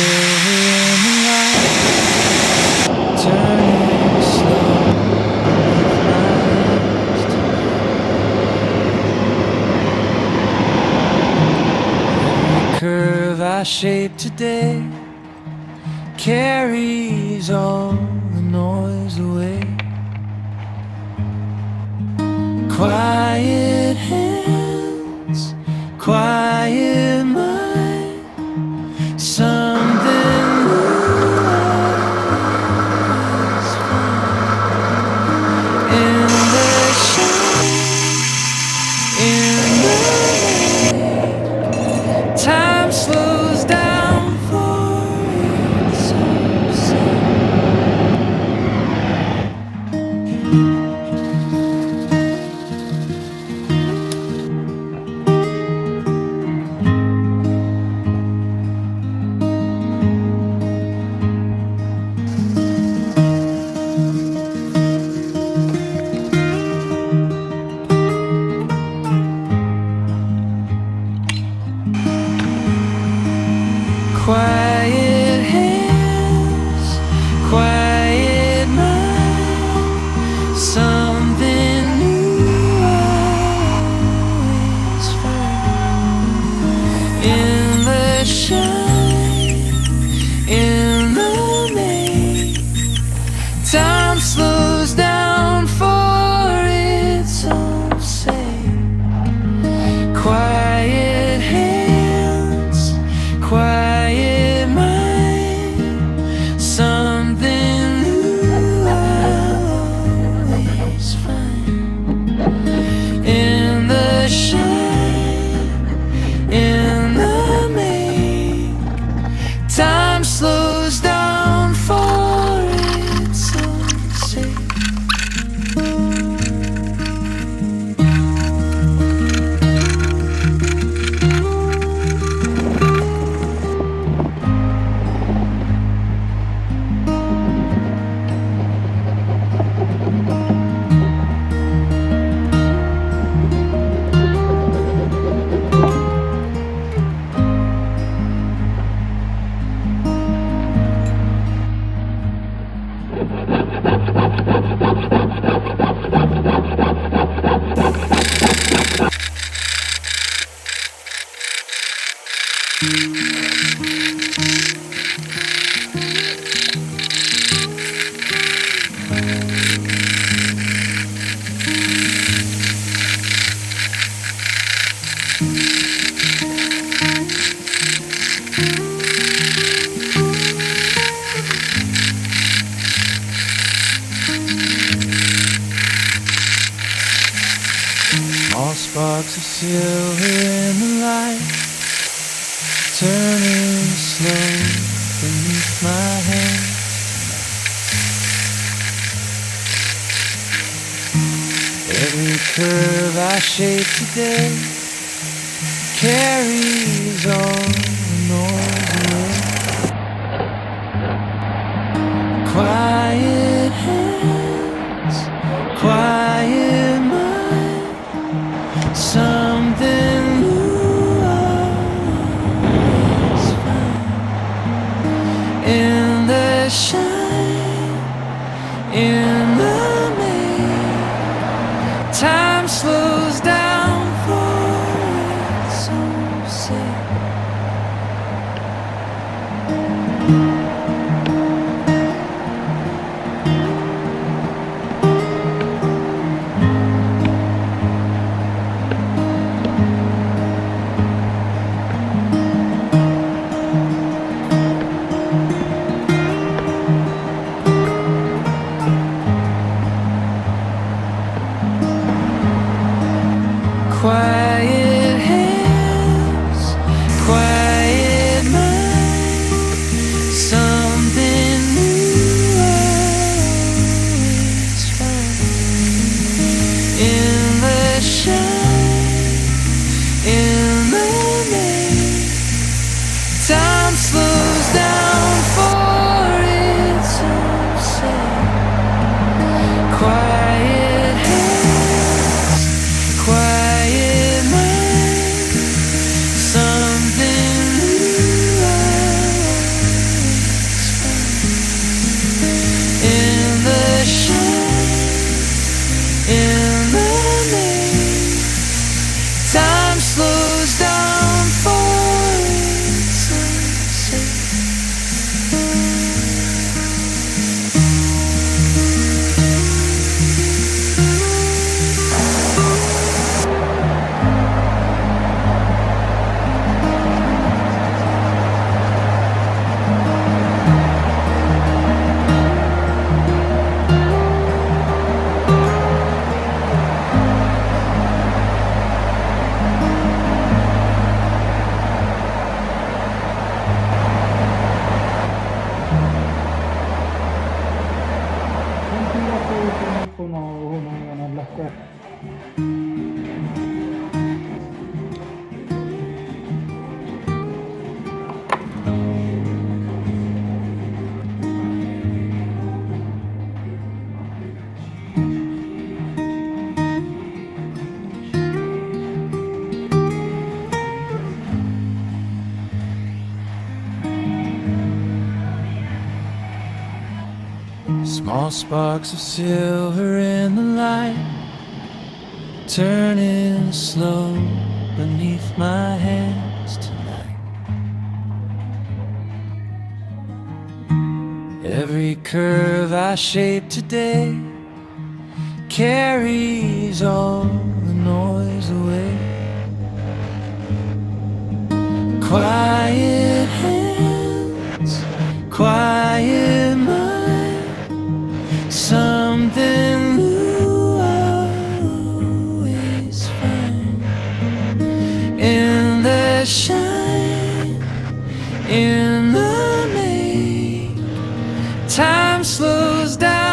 silver in the light, turning slow beneath my eyes tonight. Every curve I shape today carries all the noise away. Quiet hands, quiet mind, something new always find. In the shine, in the light, time slows down for its own sake. Quiet hands, quiet mind, something new always find. In the shine, in the main, time slows down for its own sake. Quiet hands, quiet mind, something new always find. In the shine, in the make, time slows down for its own sake. Small sparks of silver in the light, turning slow beneath my hand. Every curve I shape today carries all the noise away. Quiet hands, quiet mind, something new always find. In the shine, in the make, time slows down for its own sake. Small sparks of silver in the light, turning slow beneath my hands tonight. Every curve I shape today carries all the noise away. Quiet hands, quiet mind, something new I always find. In the shine, in the make, time slows down